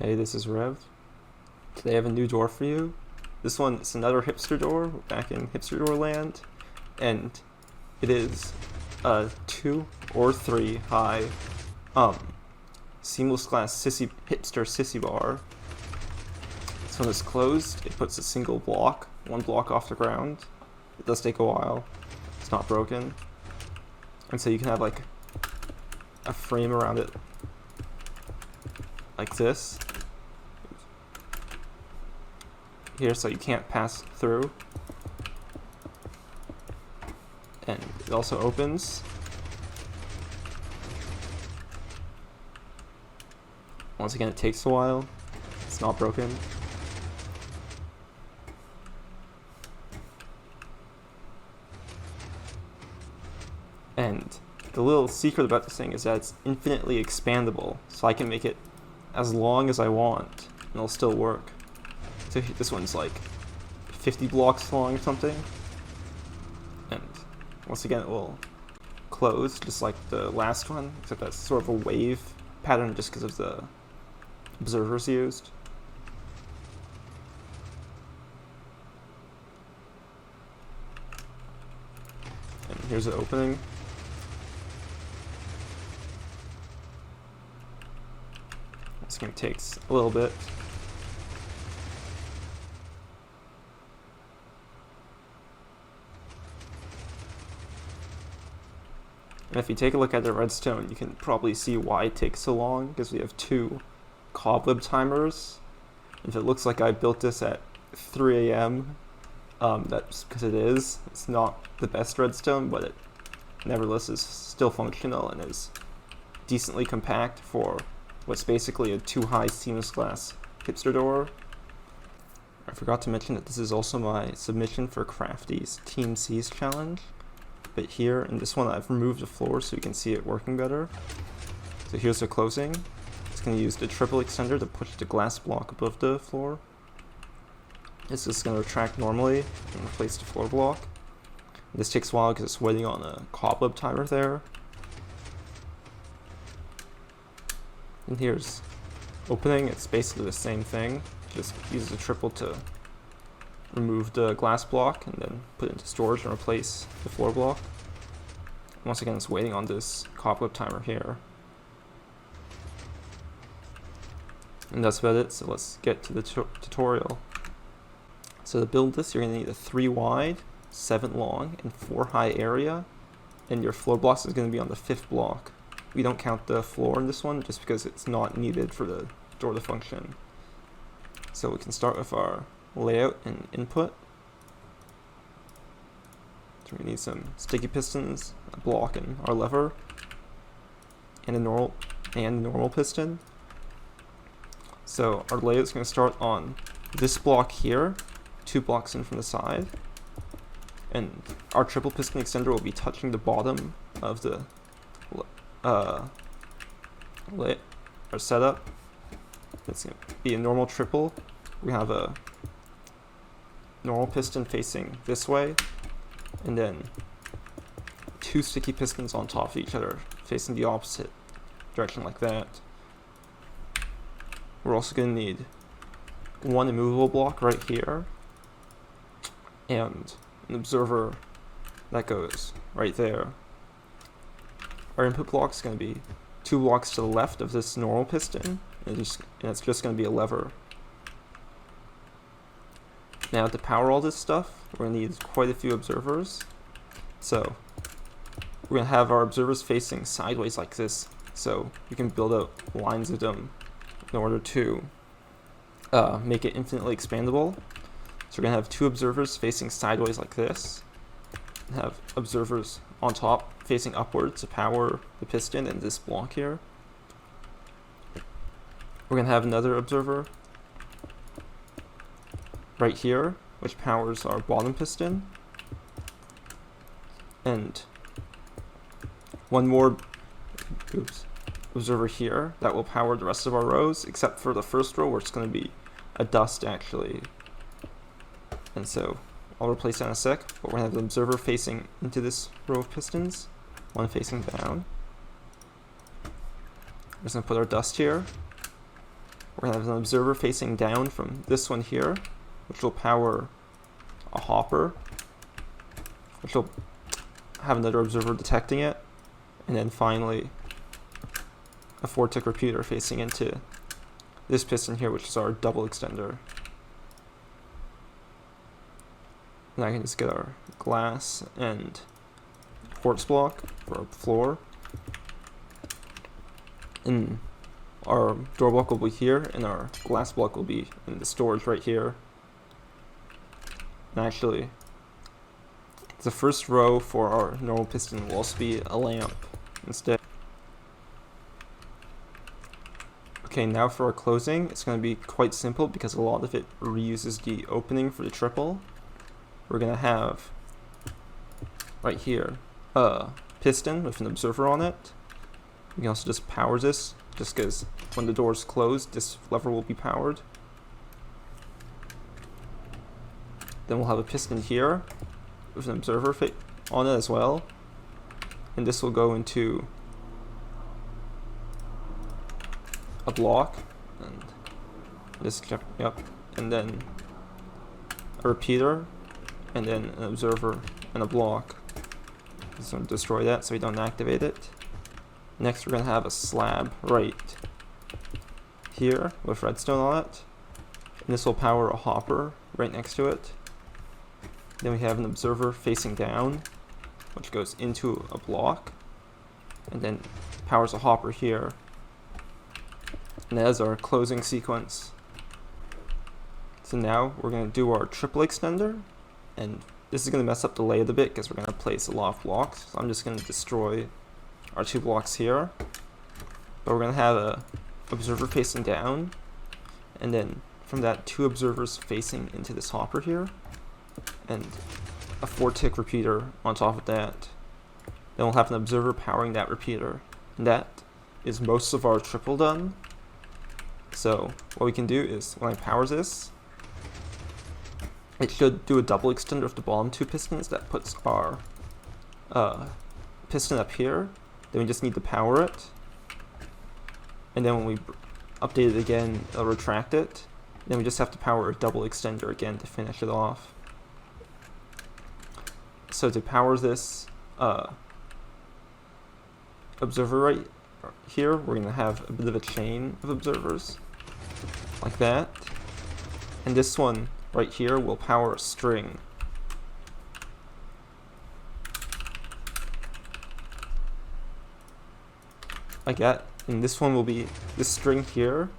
Hey, this is Rev. Today I have a new door for you. This one is another hipster door, back in hipster door land, and it is a 2 or 3 high seamless glass hipster sissy bar. This one is closed. It puts a single block, one block off the ground. It does take a while. It's not broken. And so you can have like a frame around it like this here, so you can't pass through. And it also opens. Once again, it takes a while. It's not broken. And the little secret about this thing is that it's infinitely expandable, so I can make it as long as I want, and it'll still work. So this one's like 50 blocks long or something. And once again, it will close just like the last one, except that's sort of a wave pattern just because of the observers used. And here's the opening. This game takes a little bit. And if you take a look at the redstone, you can probably see why it takes so long, because we have 2 cobweb timers. If it looks like I built this at 3 a.m., that's because it is. It's not the best redstone, but it nevertheless is still functional and is decently compact for what's basically a 2-high seamless glass hipster door. I forgot to mention that this is also my submission for Crafty's TeamSeas challenge. But here in this one, I've removed the floor so you can see it working better. So here's the closing. It's going to use the triple extender to push the glass block above the floor. This is going to retract normally and replace the floor block. This takes a while because it's waiting on a cobweb timer there. And here's opening. It's basically the same thing. Just use the triple to remove the glass block and then put it into storage and replace the floor block. Once again, it's waiting on this cobweb timer here. And that's about it, so let's get to the tutorial. So to build this, you're going to need a 3 wide, 7 long, and 4 high area, and your floor blocks is going to be on the 5th block. We don't count the floor in this one just because it's not needed for the door to function. So we can start with our layout and input. So we need some sticky pistons, a block, and our lever, and a normal piston. So our layout is going to start on this block here, 2 blocks in from the side, and our triple piston extender will be touching the bottom of the our setup. It's going to be a normal triple. We have a normal piston facing this way, and then 2 sticky pistons on top of each other facing the opposite direction like that. We're also going to need 1 immovable block right here and an observer that goes right there. Our input block is going to be 2 blocks to the left of this normal piston, and it's just going to be a lever. Now to power all this stuff, we're going to need quite a few observers. So we're going to have our observers facing sideways like this, so we can build out lines of them in order to make it infinitely expandable. So we're going to have 2 observers facing sideways like this, and have observers on top facing upwards to power the piston and this block here. We're going to have another observer right here, which powers our bottom piston, and 1 more observer here that will power the rest of our rows, except for the first row where it's going to be a dust actually. And so I'll replace that in a sec, but we're going to have an observer facing into this row of pistons, 1 facing down. We're just going to put our dust here. we're going to have an observer facing down from this one here, which will power a hopper, which will have another observer detecting it, and then finally a 4-tick repeater facing into this piston here, which is our double extender. And I can just get our glass and quartz block for our floor. And our door block will be here, and our glass block will be in the storage right here. And actually, the first row for our normal piston will also be a lamp instead. Okay, now for our closing, it's going to be quite simple because a lot of it reuses the opening for the triple. We're going to have right here a piston with an observer on it. We can also just power this, just because when the door is closed, this lever will be powered. Then we'll have a piston here with an observer on it as well. And this will go into a block, and this, yep, and then a repeater, and then an observer and a block. Just going to destroy that so we don't activate it. Next, we're going to have a slab right here with redstone on it, and this will power a hopper right next to it. Then we have an observer facing down, which goes into a block, and then powers a hopper here. And that is our closing sequence. So now we're going to do our triple extender, and this is going to mess up the layout a bit because we're going to place a lot of blocks. So I'm just going to destroy our 2 blocks here. But we're going to have a observer facing down, and then from that 2 observers facing into this hopper here, and a 4-tick repeater on top of that. Then we'll have an observer powering that repeater. And that is most of our triple done. So what we can do is, when I power this, it should do a double extender of the bottom 2 pistons. That puts our piston up here. Then we just need to power it. And then when we update it again, it'll retract it. Then we just have to power a double extender again to finish it off. So to power this observer right here, we're going to have a bit of a chain of observers, like that. And this one right here will power a string. Like that. And this one will be, this string here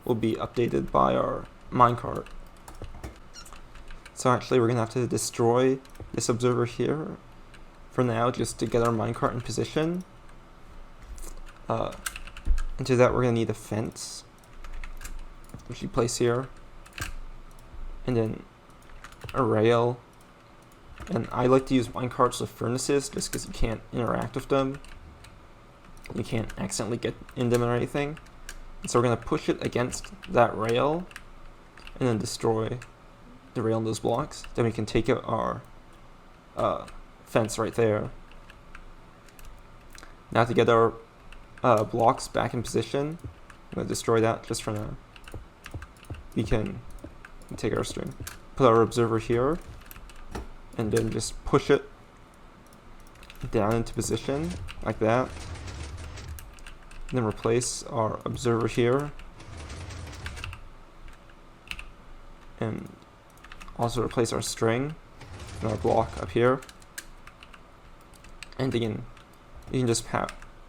will be updated by our minecart. So actually we're going to have to destroy this observer here for now, just to get our minecart in position. And to that we're going to need a fence, which we place here, and then a rail. And I like to use minecarts with furnaces just because you can't interact with them. You can't accidentally get in them or anything. And so we're going to push it against that rail and then destroy the rail in those blocks. Then we can take out our fence right there. Now to get our blocks back in position, I'm going to destroy that just for now. We can take our string, put our observer here, and then just push it down into position like that. And then replace our observer here, and also replace our string and our block up here. And again, you can just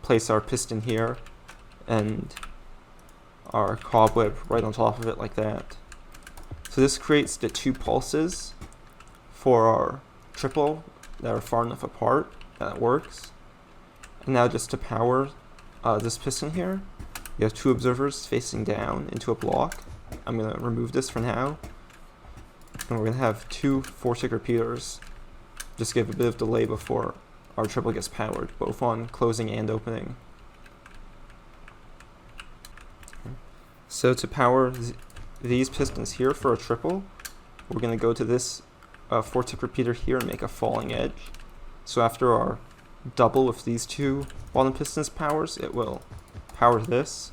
place our piston here and our cobweb right on top of it like that. So this creates the 2 pulses for our triple that are far enough apart that it works. And now just to power this piston here, you have 2 observers facing down into a block. I'm going to remove this for now. And we're going to have 2 4-tick repeaters. Just give a bit of delay before our triple gets powered, both on closing and opening. So to power these pistons here for a triple, we're going to go to this 4-tick repeater here and make a falling edge. So after our double with these 2 bottom pistons powers, it will power this.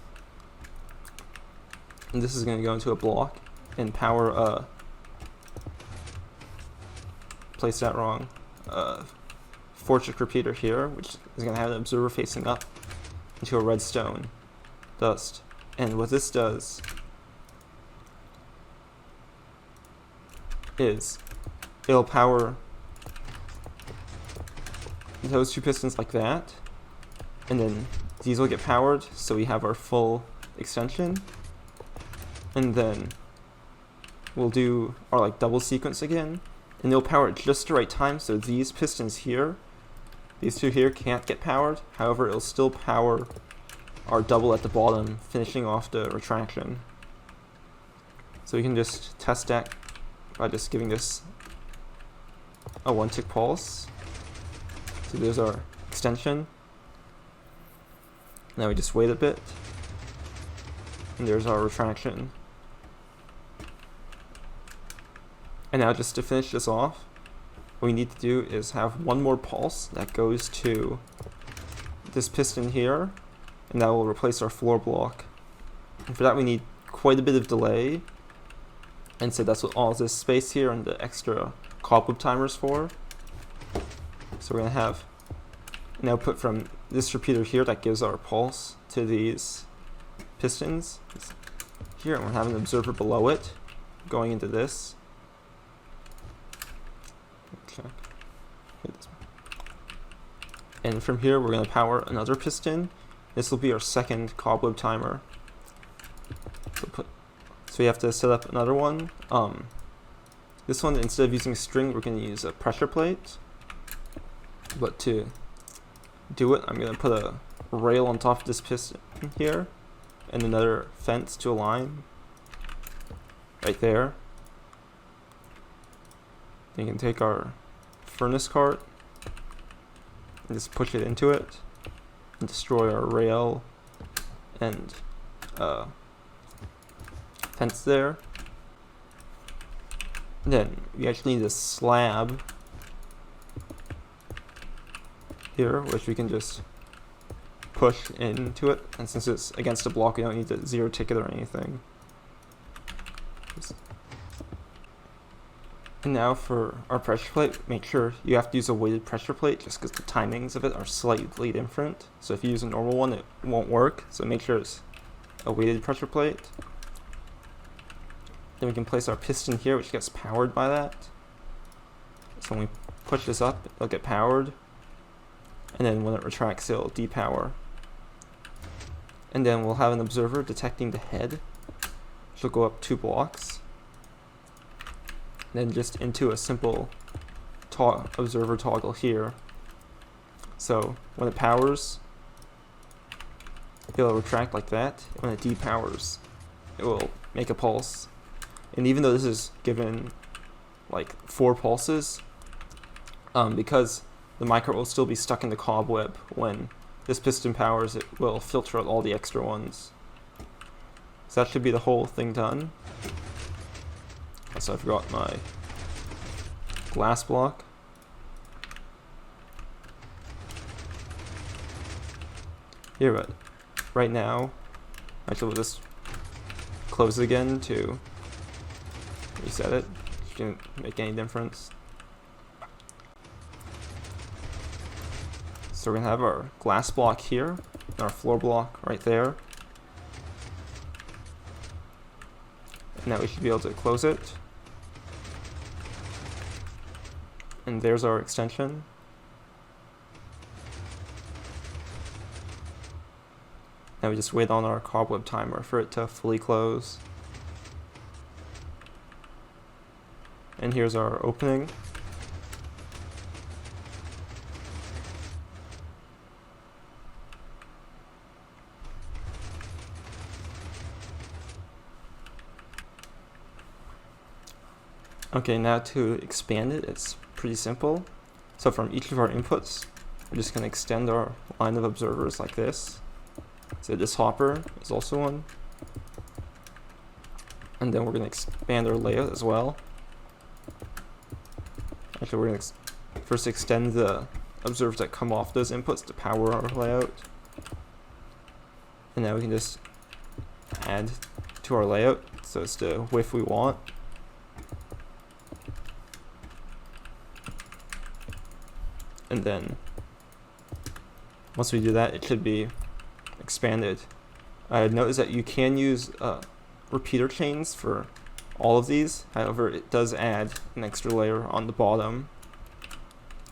And this is going to go into a block and power place that wrong. Fortress repeater here, which is going to have an observer facing up into a redstone dust. And what this does is it'll power those two pistons like that, and then these will get powered, so we have our full extension. And then we'll do our like double sequence again, and they'll power at just the right time, so these pistons here, these two here, can't get powered. However, it'll still power our double at the bottom, finishing off the retraction. So we can just test that by just giving this a 1-tick pulse. So there's our extension. Now we just wait a bit, and there's our retraction. And now just to finish this off, what we need to do is have one more pulse that goes to this piston here, and that will replace our floor block. And for that we need quite a bit of delay, and so that's what all this space here and the extra cobweb timers for. So we're going to have an output from this repeater here that gives our pulse to these pistons here, and we'll have an observer below it going into this. Okay. And from here we're going to power another piston. This will be our second cobweb timer. So we have to set up another one. This one, instead of using a string, we're going to use a pressure plate. But to do it, I'm going to put a rail on top of this piston here, and another fence to align right there. Then you can take our furnace cart and just push it into it and destroy our rail and fence there. And then we actually need a slab here, which we can just push into it, and since it's against a block, we don't need to zero tick it or anything. And now for our pressure plate, make sure you have to use a weighted pressure plate just because the timings of it are slightly different. So if you use a normal one, it won't work, so make sure it's a weighted pressure plate. Then we can place our piston here, which gets powered by that. So when we push this up, it'll get powered, and then when it retracts, it'll depower. And then we'll have an observer detecting the head, which will go up 2 blocks. Then just into a simple observer toggle here. So when it powers, it'll retract like that. When it depowers, it will make a pulse. And even though this is given like 4 pulses, because the micro will still be stuck in the cobweb when this piston powers, it will filter out all the extra ones. So that should be the whole thing done. So I forgot my glass block. Here, but right now, actually we'll just close it again to reset it. Shouldn't make any difference. So we're gonna have our glass block here, and our floor block right there. And now we should be able to close it. And there's our extension. Now we just wait on our cobweb timer for it to fully close. And here's our opening. Okay, now to expand it, it's pretty simple. So from each of our inputs, we're just going to extend our line of observers like this. So this hopper is also one. And then we're going to expand our layout as well. Actually, we're going to first extend the observers that come off those inputs to power our layout. And now we can just add to our layout so as to width we want. And then once we do that, it should be expanded. I noticed that you can use repeater chains for all of these. However, it does add an extra layer on the bottom.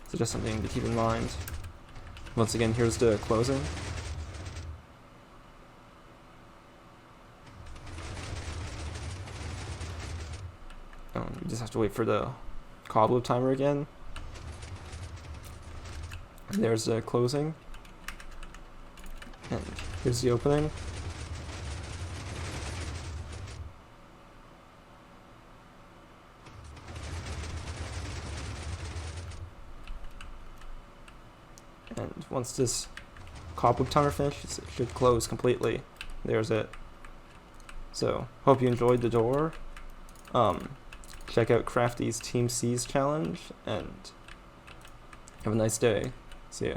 So just something to keep in mind. Once again, here's the closing. You just have to wait for the cobweb timer again. And there's the closing. And here's the opening. And once this cobweb timer finishes, it should close completely. There's it. So, hope you enjoyed the door. Check out Crafty's TeamSeas challenge, and have a nice day. See ya.